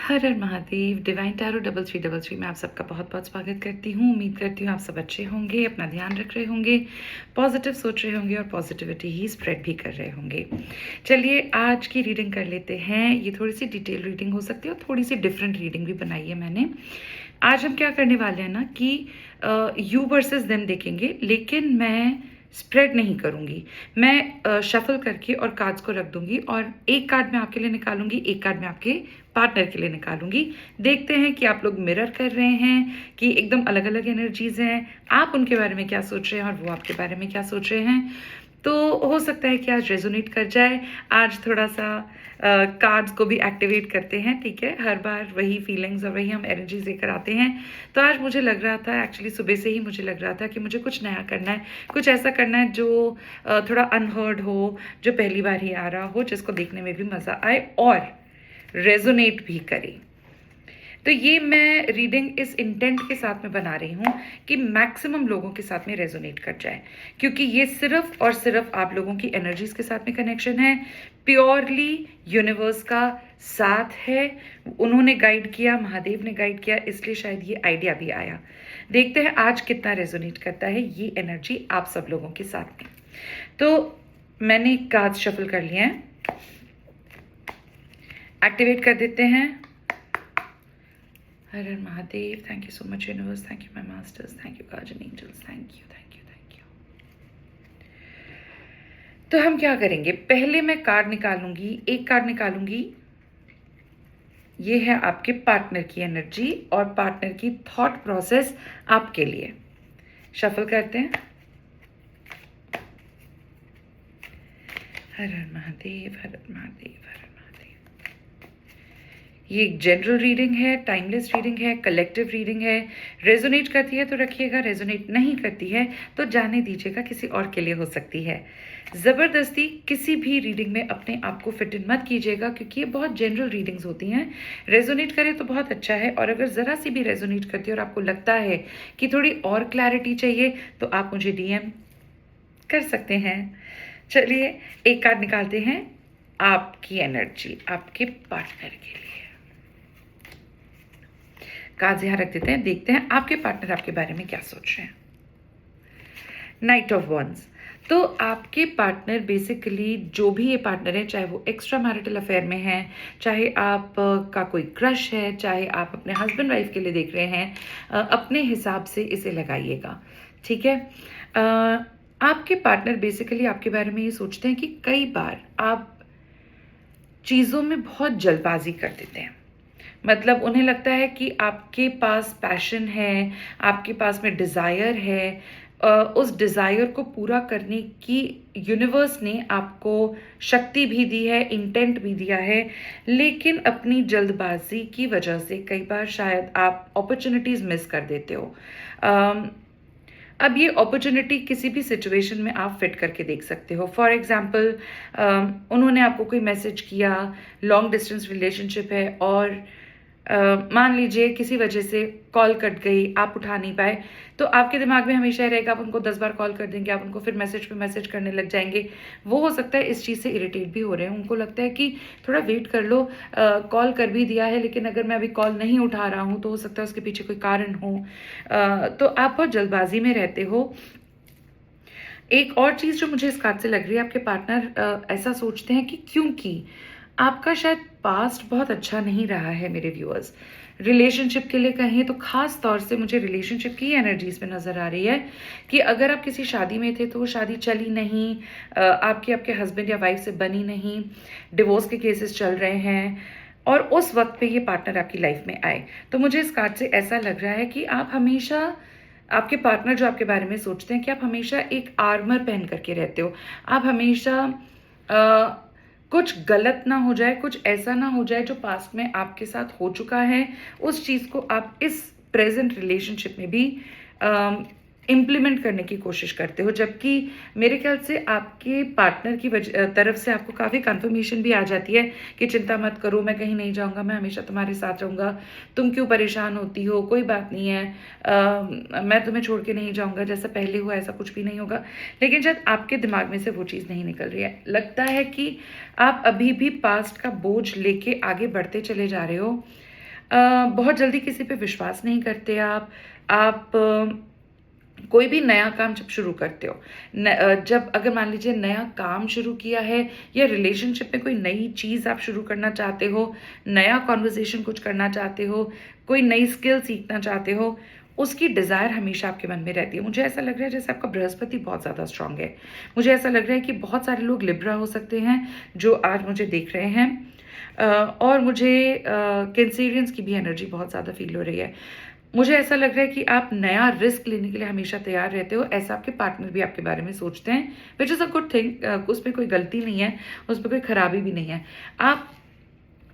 हर हर Mahadev. Divine tarot 3333 में आप सबका बहुत बहुत स्वागत करती हूँ। उम्मीद करती हूँ आप सब अच्छे होंगे, अपना ध्यान रख रहे होंगे, पॉजिटिव सोच रहे होंगे और पॉजिटिविटी ही स्प्रेड भी कर रहे होंगे। चलिए आज की रीडिंग कर लेते हैं। ये थोड़ी सी डिटेल रीडिंग हो सकती है और थोड़ी सी डिफरेंट रीडिंग भी बनाई है मैंने। आज हम क्या करने वाले हैं ना कि यू वर्सेस देम देखेंगे, लेकिन मैं स्प्रेड नहीं करूंगी। मैं शफल करके और कार्ड्स को रख दूंगी और एक कार्ड मैं आपके लिए निकालूंगी, एक कार्ड मैं आपके पार्टनर के लिए निकालूंगी। देखते हैं कि आप लोग मिरर कर रहे हैं कि एकदम अलग अलग एनर्जीज हैं, आप उनके बारे में क्या सोच रहे हैं और वो आपके बारे में क्या सोच रहे हैं। तो हो सकता है कि आज रेजोनेट कर जाए। आज थोड़ा सा कार्ड्स को भी एक्टिवेट करते हैं, ठीक है। हर बार वही फीलिंग्स और वही हम एनर्जीज लेकर आते हैं। तो आज मुझे लग रहा था, एक्चुअली सुबह से ही मुझे लग रहा था कि मुझे कुछ नया करना है, कुछ ऐसा करना है जो थोड़ा अनहर्ड हो, जो पहली बार ही आ रहा हो, जिसको देखने में भी मज़ा आए और रेजोनेट भी करे। तो ये मैं रीडिंग इस इंटेंट के साथ में बना रही हूँ कि मैक्सिमम लोगों के साथ में रेजोनेट कर जाए, क्योंकि ये सिर्फ और सिर्फ आप लोगों की एनर्जीज के साथ में कनेक्शन है। प्योरली यूनिवर्स का साथ है, उन्होंने गाइड किया, महादेव ने गाइड किया, इसलिए शायद ये आइडिया भी आया। देखते हैं आज कितना रेजोनेट करता है ये एनर्जी आप सब लोगों के साथ में। तो मैंने कार्ड्स शफल कर लिए हैं, एक्टिवेट कर देते हैं। हर हर Mahadev. Thank you so much universe, thank you my masters, thank you guardian angels, thank you thank you thank you. तो हम क्या करेंगे, पहले मैं कार्ड निकालूंगी, एक कार्ड निकालूंगी। ये है आपके पार्टनर की एनर्जी और पार्टनर की थॉट प्रोसेस आपके लिए। शफल करते हैं। हर हर महादेव, हर हर महादेव, हर हर महादेव। ये एक जनरल रीडिंग है, टाइमलेस रीडिंग है, कलेक्टिव रीडिंग है। रेजोनेट करती है तो रखिएगा, रेजोनेट नहीं करती है तो जाने दीजिएगा, किसी और के लिए हो सकती है। ज़बरदस्ती किसी भी रीडिंग में अपने आप को फिट इन मत कीजिएगा, क्योंकि ये बहुत जनरल रीडिंग्स होती हैं। रेजोनेट करे तो बहुत अच्छा है, और अगर ज़रा सी भी रेजोनेट करती है और आपको लगता है कि थोड़ी और क्लैरिटी चाहिए तो आप मुझे डीएम कर सकते हैं। चलिए एक कार्ड निकालते हैं आपकी एनर्जी आपके पार्टनर के लिए। कार्ड यहाँ रख देते हैं, देखते हैं आपके पार्टनर आपके बारे में क्या सोच रहे हैं। Knight of wands. तो आपके पार्टनर बेसिकली, जो भी ये पार्टनर है, चाहे वो एक्स्ट्रा मैरिटल अफेयर में है, चाहे आप का कोई क्रश है, चाहे आप अपने हस्बैंड वाइफ के लिए देख रहे हैं, अपने हिसाब से इसे लगाइएगा, ठीक है। आपके पार्टनर बेसिकली आपके बारे में ये सोचते हैं कि कई बार आप चीज़ों में बहुत जल्दबाजी कर देते हैं। मतलब उन्हें लगता है कि आपके पास पैशन है, आपके पास में डिज़ायर है, उस डिज़ायर को पूरा करने की यूनिवर्स ने आपको शक्ति भी दी है, इंटेंट भी दिया है, लेकिन अपनी जल्दबाजी की वजह से कई बार शायद आप अपॉर्चुनिटीज़ मिस कर देते हो। अब ये अपॉर्चुनिटी किसी भी सिचुएशन में आप फिट करके देख सकते हो। फॉर एग्जाम्पल, उन्होंने आपको कोई मैसेज किया, लॉन्ग डिस्टेंस रिलेशनशिप है, और मान लीजिए किसी वजह से कॉल कट गई, आप उठा नहीं पाए, तो आपके दिमाग में हमेशा ही रहेगा, आप उनको 10 बार कॉल कर देंगे, आप उनको फिर मैसेज पे मैसेज करने लग जाएंगे। वो हो सकता है इस चीज़ से इरिटेट भी हो रहे हैं, उनको लगता है कि थोड़ा वेट कर लो, कॉल कर भी दिया है, लेकिन अगर मैं अभी कॉल नहीं उठा रहा हूँ तो हो सकता है उसके पीछे कोई कारण हो। तो आप बहुत जल्दबाजी में रहते हो। एक और चीज़ जो मुझे इस कार्ड से लग रही है, आपके पार्टनर ऐसा सोचते हैं कि क्योंकि आपका शायद पास्ट बहुत अच्छा नहीं रहा है मेरे व्यूअर्स। रिलेशनशिप के लिए कहें तो खास तौर से मुझे रिलेशनशिप की एनर्जीज में नज़र आ रही है कि अगर आप किसी शादी में थे तो वो शादी चली नहीं, आपके हस्बैंड या वाइफ से बनी नहीं, डिवोर्स के केसेस चल रहे हैं, और उस वक्त पे ये पार्टनर आपकी लाइफ में आए। तो मुझे इस कार्ड से ऐसा लग रहा है कि आप हमेशा, आपके पार्टनर जो आपके बारे में सोचते हैं कि आप हमेशा एक आर्मर पहन करके रहते हो। आप हमेशा कुछ गलत ना हो जाए, कुछ ऐसा ना हो जाए जो पास्ट में आपके साथ हो चुका है, उस चीज़ को आप इस प्रेजेंट रिलेशनशिप में भी इम्प्लीमेंट करने की कोशिश करते हो। जबकि मेरे ख्याल से आपके पार्टनर की तरफ से आपको काफ़ी कंफर्मेशन भी आ जाती है कि चिंता मत करो, मैं कहीं नहीं जाऊंगा, मैं हमेशा तुम्हारे साथ रहूंगा, तुम क्यों परेशान होती हो, कोई बात नहीं है, मैं तुम्हें छोड़ के नहीं जाऊंगा, जैसा पहले हुआ ऐसा कुछ भी नहीं होगा। लेकिन शायद आपके दिमाग में से वो चीज़ नहीं निकल रही है। लगता है कि आप अभी भी पास्ट का बोझ लेके आगे बढ़ते चले जा रहे हो। बहुत जल्दी किसी पे विश्वास नहीं करते आप कोई भी नया काम जब शुरू करते हो, जब अगर मान लीजिए नया काम शुरू किया है या रिलेशनशिप में कोई नई चीज़ आप शुरू करना चाहते हो, नया कॉन्वर्जेशन कुछ करना चाहते हो, कोई नई स्किल सीखना चाहते हो, उसकी डिज़ायर हमेशा आपके मन में रहती है। मुझे ऐसा लग रहा है जैसे आपका बृहस्पति बहुत ज़्यादा स्ट्रांग है। मुझे ऐसा लग रहा है कि बहुत सारे लोग लिब्रा हो सकते हैं जो आज मुझे देख रहे हैं, और मुझे कैंसेरियंस की भी एनर्जी बहुत ज़्यादा फील हो रही है। मुझे ऐसा लग रहा है कि आप नया रिस्क लेने के लिए हमेशा तैयार रहते हो। ऐसा आपके पार्टनर भी आपके बारे में सोचते हैं, which is a good thing. उसमें कोई गलती नहीं है, उसमें कोई खराबी भी नहीं है। आप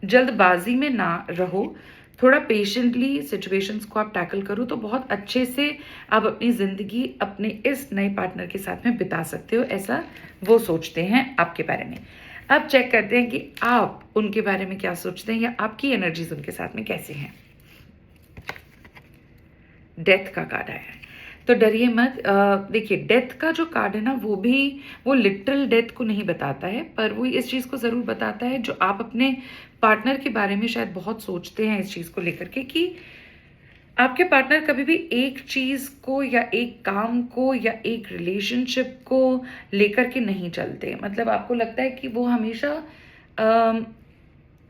जल्दबाजी में ना रहो, थोड़ा पेशेंटली सिचुएशंस को आप टैकल करो तो बहुत अच्छे से आप अपनी ज़िंदगी अपने इस नए पार्टनर के साथ में बिता सकते हो, ऐसा वो सोचते हैं आपके बारे में। अब चेक करते हैं कि आप उनके बारे में क्या सोचते हैं या आपकी एनर्जीज उनके साथ में कैसे हैं। डेथ का कार्ड आया है, तो डरिए मत। देखिए, डेथ का जो कार्ड है ना, वो लिटरल डेथ को नहीं बताता है, पर वो इस चीज़ को ज़रूर बताता है जो आप अपने पार्टनर के बारे में शायद बहुत सोचते हैं इस चीज़ को लेकर के, कि आपके पार्टनर कभी भी एक चीज़ को या एक काम को या एक रिलेशनशिप को लेकर के नहीं चलते। मतलब आपको लगता है कि वो हमेशा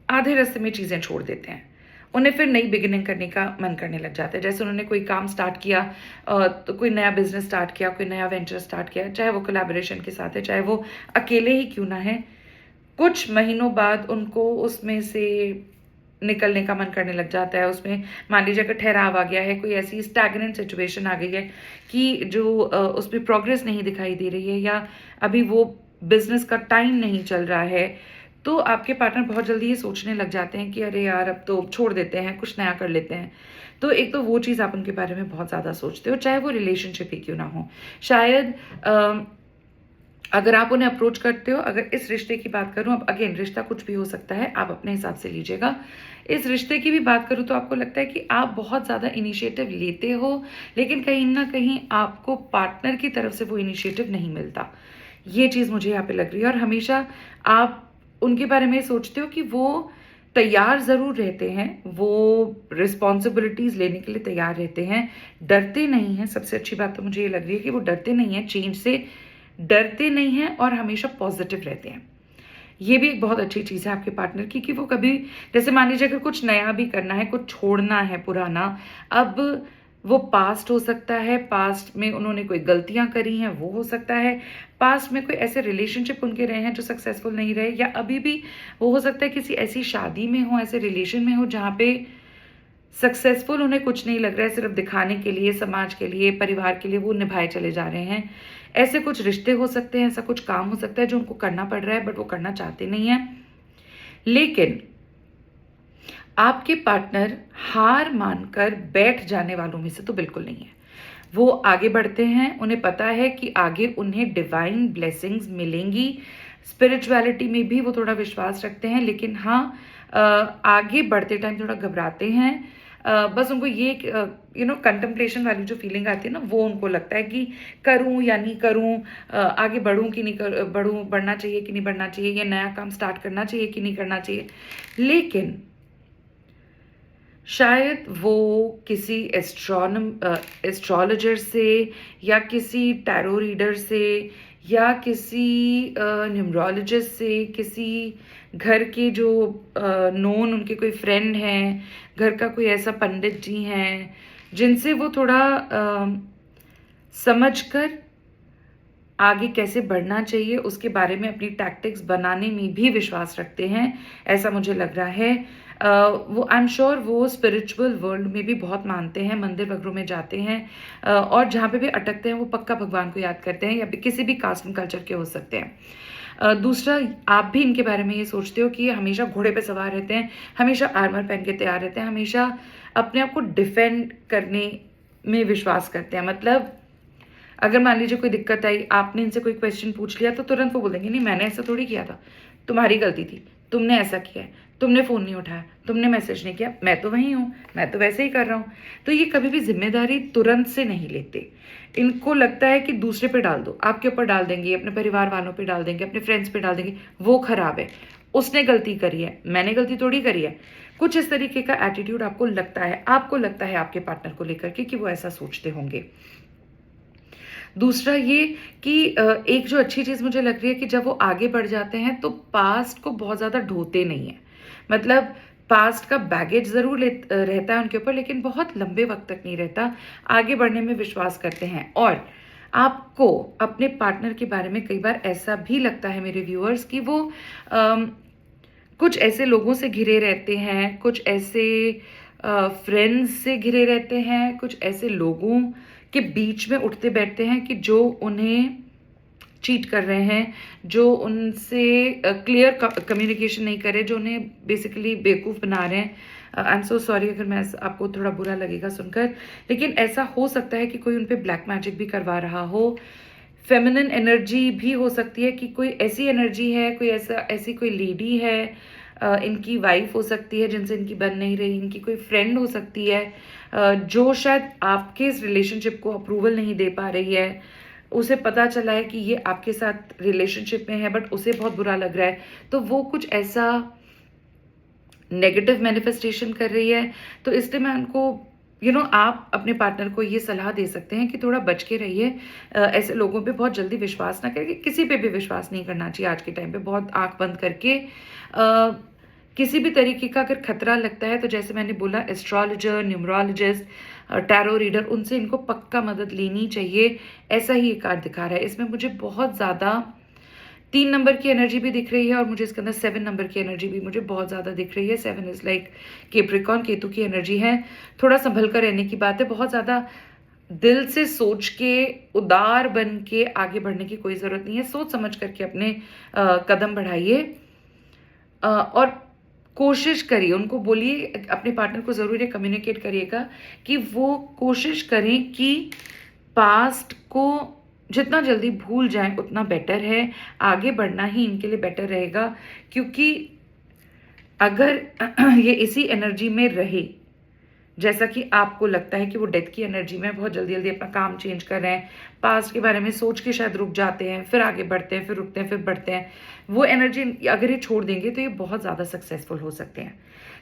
आधे रास्ते में चीज़ें छोड़ देते हैं, उन्हें फिर नई बिगिनिंग करने का मन करने लग जाता है। जैसे उन्होंने कोई काम स्टार्ट किया, तो कोई नया बिजनेस स्टार्ट किया, कोई नया वेंचर स्टार्ट किया, चाहे वो कोलैबोरेशन के साथ है, चाहे वो अकेले ही क्यों ना है, कुछ महीनों बाद उनको उसमें से निकलने का मन करने लग जाता है। उसमें मान लीजिए अगर ठहराव आ गया है, कोई ऐसी स्टैग्नेंट सिचुएशन आ गई है कि जो उसमें प्रोग्रेस नहीं दिखाई दे रही है, या अभी वो बिजनेस का टाइम नहीं चल रहा है, तो आपके पार्टनर बहुत जल्दी ये सोचने लग जाते हैं कि अरे यार, अब तो छोड़ देते हैं, कुछ नया कर लेते हैं। तो एक तो वो चीज़ आप उनके बारे में बहुत ज़्यादा सोचते हो, चाहे वो रिलेशनशिप ही क्यों ना हो। शायद अगर आप उन्हें अप्रोच करते हो, अगर इस रिश्ते की बात करूं, अब अगेन रिश्ता कुछ भी हो सकता है, आप अपने हिसाब से लीजिएगा। इस रिश्ते की भी बात करूं तो आपको लगता है कि आप बहुत ज़्यादा इनिशिएटिव लेते हो, लेकिन कहीं ना कहीं आपको पार्टनर की तरफ से वो इनिशिएटिव नहीं मिलता। ये चीज़ मुझे यहाँ पे लग रही है। और हमेशा आप उनके बारे में सोचते हो कि वो तैयार ज़रूर रहते हैं, वो रिस्पॉन्सिबिलिटीज़ लेने के लिए तैयार रहते हैं, डरते नहीं हैं। सबसे अच्छी बात तो मुझे ये लग रही है कि वो डरते नहीं हैं, चेंज से डरते नहीं हैं और हमेशा पॉजिटिव रहते हैं। ये भी एक बहुत अच्छी चीज़ है आपके पार्टनर की, कि वो कभी, जैसे मान लीजिए अगर कुछ नया भी करना है, कुछ छोड़ना है पुराना, अब वो पास्ट हो सकता है, पास्ट में उन्होंने कोई गलतियां करी हैं, वो हो सकता है, पास्ट में कोई ऐसे रिलेशनशिप उनके रहे हैं जो सक्सेसफुल नहीं रहे, या अभी भी वो हो सकता है किसी ऐसी शादी में हो, ऐसे रिलेशन में हो जहाँ पे सक्सेसफुल उन्हें कुछ नहीं लग रहा है, सिर्फ दिखाने के लिए, समाज के लिए, परिवार के लिए वो निभाए चले जा रहे हैं। ऐसे कुछ रिश्ते हो सकते हैं, ऐसा कुछ काम हो सकता है जो उनको करना पड़ रहा है, बट वो करना चाहते नहीं है। लेकिन आपके पार्टनर हार मानकर बैठ जाने वालों में से तो बिल्कुल नहीं है। वो आगे बढ़ते हैं, उन्हें पता है कि आगे उन्हें डिवाइन ब्लेसिंग्स मिलेंगी। स्पिरिचुअलिटी में भी वो थोड़ा विश्वास रखते हैं, लेकिन हाँ, आगे बढ़ते टाइम थोड़ा घबराते हैं। बस उनको ये कंtemplation वाली जो फीलिंग आती है ना, वो उनको लगता है कि करूं या नहीं करूं, आगे बढ़ूं कि नहीं बढ़ूं, बढ़ना चाहिए कि नहीं बढ़ना चाहिए, ये नया काम स्टार्ट करना चाहिए कि नहीं करना चाहिए। लेकिन शायद वो किसी एस्ट्रोलॉजर से, या किसी टैरो रीडर से, या किसी न्यूमरोलॉजिस्ट से, किसी घर के जो नोन उनके कोई फ्रेंड हैं, घर का कोई ऐसा पंडित जी हैं जिनसे वो थोड़ा समझकर आगे कैसे बढ़ना चाहिए उसके बारे में अपनी टैक्टिक्स बनाने में भी विश्वास रखते हैं, ऐसा मुझे लग रहा है। वो आई एम श्योर वो स्पिरिचुअल वर्ल्ड में भी बहुत मानते हैं, मंदिर वगैरह में जाते हैं, और जहाँ पे भी अटकते हैं वो पक्का भगवान को याद करते हैं, या किसी भी कास्ट एंड कल्चर के हो सकते हैं। दूसरा, आप भी इनके बारे में ये सोचते हो कि ये हमेशा घोड़े पे सवार रहते हैं, हमेशा आर्मर पहन के तैयार रहते हैं, हमेशा अपने आप को डिफेंड करने में विश्वास करते हैं। मतलब अगर मान लीजिए कोई दिक्कत आई, आपने इनसे कोई क्वेश्चन पूछ लिया, तो तुरंत वो बोलेंगे नहीं, मैंने ऐसा थोड़ी किया था, तुम्हारी गलती थी, तुमने ऐसा किया है, तुमने फ़ोन नहीं उठाया, तुमने मैसेज नहीं किया, मैं तो वहीं हूँ, मैं तो वैसे ही कर रहा हूँ। तो ये कभी भी जिम्मेदारी तुरंत से नहीं लेते। इनको लगता है कि दूसरे पे डाल दो, आपके ऊपर डाल देंगे, अपने परिवार वालों पे डाल देंगे, अपने फ्रेंड्स पे डाल देंगे, वो खराब है, उसने गलती करी है, मैंने गलती थोड़ी करी है। कुछ इस तरीके का एटीट्यूड आपको लगता है आपके पार्टनर को लेकर के कि वो ऐसा सोचते होंगे। दूसरा ये कि एक जो अच्छी चीज़ मुझे लग रही है कि जब वो आगे बढ़ जाते हैं तो पास्ट को बहुत ज़्यादा ढोते नहीं हैं। मतलब पास्ट का बैगेज ज़रूर रहता है उनके ऊपर, लेकिन बहुत लंबे वक्त तक नहीं रहता। आगे बढ़ने में विश्वास करते हैं। और आपको अपने पार्टनर के बारे में कई बार ऐसा भी लगता है मेरे व्यूअर्स कि वो कुछ ऐसे लोगों से घिरे रहते हैं, कुछ ऐसे फ्रेंड्स से घिरे रहते हैं, कुछ ऐसे लोगों के बीच में उठते बैठते हैं कि जो उन्हें चीट कर रहे हैं, जो उनसे क्लियर कम्युनिकेशन नहीं कर रहे, जो उन्हें बेसिकली बेवकूफ़ बना रहे हैं। आई एम सो सॉरी अगर मैं आपको थोड़ा बुरा लगेगा सुनकर, लेकिन ऐसा हो सकता है कि कोई उन पे ब्लैक मैजिक भी करवा रहा हो। फेमिनिन एनर्जी भी हो सकती है कि कोई ऐसी एनर्जी है, कोई ऐसी कोई लेडी है, इनकी वाइफ हो सकती है जिनसे इनकी बन नहीं रही, इनकी कोई फ्रेंड हो सकती है जो शायद आपके इस रिलेशनशिप को अप्रूवल नहीं दे पा रही है। उसे पता चला है कि ये आपके साथ रिलेशनशिप में है बट उसे बहुत बुरा लग रहा है, तो वो कुछ ऐसा नेगेटिव मैनिफेस्टेशन कर रही है। तो इसलिए मैं उनको आप अपने पार्टनर को ये सलाह दे सकते हैं कि थोड़ा बच के रहिए। ऐसे लोगों पे बहुत जल्दी विश्वास ना करिए, किसी पे भी विश्वास नहीं करना चाहिए आज के टाइम पे। बहुत आंख बंद करके किसी भी तरीके का अगर खतरा लगता है तो जैसे मैंने बोला एस्ट्रोलॉजर, न्यूमरोलॉजिस्ट, टैरो रीडर, उनसे इनको पक्का मदद लेनी चाहिए। ऐसा ही ये कार्ड दिखा रहा है। इसमें मुझे बहुत ज़्यादा 3 नंबर की एनर्जी भी दिख रही है और मुझे इसके अंदर 7 नंबर की एनर्जी भी मुझे बहुत ज़्यादा दिख रही है। 7 इज़ लाइक कैप्रिकॉर्न, केतु की एनर्जी है। थोड़ा संभल कर रहने की बात है। बहुत ज़्यादा दिल से सोच के, उदार बन के आगे बढ़ने की कोई ज़रूरत नहीं है। सोच समझ करके अपने कदम बढ़ाइए और कोशिश करिए, उनको बोलिए, अपने पार्टनर को ज़रूर ये कम्युनिकेट करिएगा कि वो कोशिश करें कि पास्ट को जितना जल्दी भूल जाएं उतना बेटर है। आगे बढ़ना ही इनके लिए बेटर रहेगा, क्योंकि अगर ये इसी एनर्जी में रहे, जैसा कि आपको लगता है कि वो डेथ की एनर्जी में बहुत जल्दी जल्दी अपना काम चेंज कर रहे हैं, पास्ट के बारे में सोच के शायद रुक जाते हैं, फिर आगे बढ़ते हैं, फिर रुकते हैं, फिर बढ़ते हैं, वो एनर्जी अगर ये छोड़ देंगे तो ये बहुत ज़्यादा सक्सेसफुल हो सकते हैं।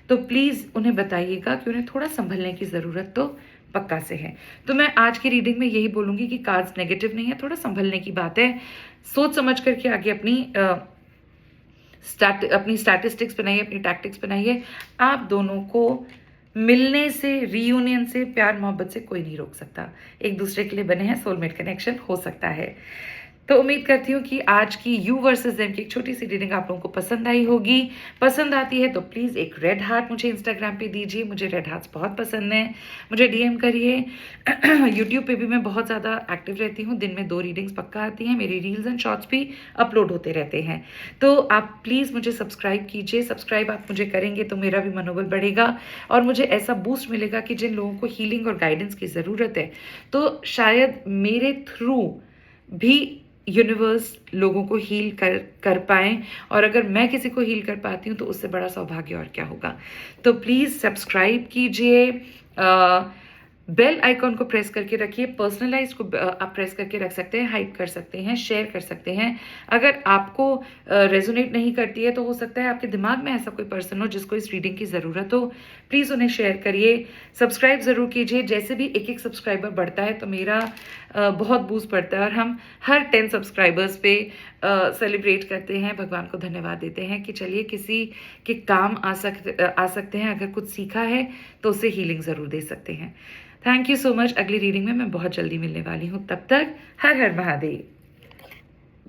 तो प्लीज़ उन्हें बताइएगा कि उन्हें थोड़ा संभलने की ज़रूरत तो पक्का से है। तो मैं आज की रीडिंग में यही बोलूँगी कि कार्ड्स नेगेटिव नहीं है, थोड़ा संभलने की बात है। सोच समझ करके आगे अपनी स्टैटिस्टिक्स बनाइए, अपनी टैक्टिक्स बनाइए। आप दोनों को मिलने से, रीयूनियन से, प्यार मोहब्बत से कोई नहीं रोक सकता। एक दूसरे के लिए बने हैं, सोलमेट कनेक्शन हो सकता है। तो उम्मीद करती हूँ कि आज की यू वर्सेस देम की एक छोटी सी रीडिंग आप लोगों को पसंद आई होगी। पसंद आती है तो प्लीज़ एक रेड हार्ट मुझे इंस्टाग्राम पे दीजिए, मुझे रेड हार्ट्स बहुत पसंद हैं। मुझे डीएम करिए। यूट्यूब पे भी मैं बहुत ज़्यादा एक्टिव रहती हूँ, दिन में 2 रीडिंग्स पक्का आती हैं। मेरी रील्स एंड शॉर्ट्स भी अपलोड होते रहते हैं। तो आप प्लीज़ मुझे सब्सक्राइब कीजिए। सब्सक्राइब आप मुझे करेंगे तो मेरा भी मनोबल बढ़ेगा और मुझे ऐसा बूस्ट मिलेगा कि जिन लोगों को हीलिंग और गाइडेंस की ज़रूरत है, तो शायद मेरे थ्रू भी यूनिवर्स लोगों को हील कर पाएँ। और अगर मैं किसी को हील कर पाती हूँ तो उससे बड़ा सौभाग्य और क्या होगा। तो प्लीज़ सब्सक्राइब कीजिए, बेल आइकॉन को प्रेस करके रखिए, पर्सनलाइज को आप प्रेस करके रख सकते हैं, हाइप कर सकते हैं, शेयर कर सकते हैं। अगर आपको रेजोनेट नहीं करती है तो हो सकता है आपके दिमाग में ऐसा कोई पर्सन हो जिसको इस रीडिंग की ज़रूरत हो, प्लीज़ उन्हें शेयर करिए। सब्सक्राइब ज़रूर कीजिए। जैसे भी एक सब्सक्राइबर बढ़ता है तो मेरा बहुत बूस्ट बढ़ता है और हम हर 10 सब्सक्राइबर्स पे सेलिब्रेट करते हैं, भगवान को धन्यवाद देते हैं कि चलिए किसी के काम आ सकते हैं। अगर कुछ सीखा है तो उससे हीलिंग ज़रूर दे सकते हैं। Thank you so much. अगली रीडिंग में मैं बहुत जल्दी मिलने वाली हूँ। तब तक हर हर महादेव।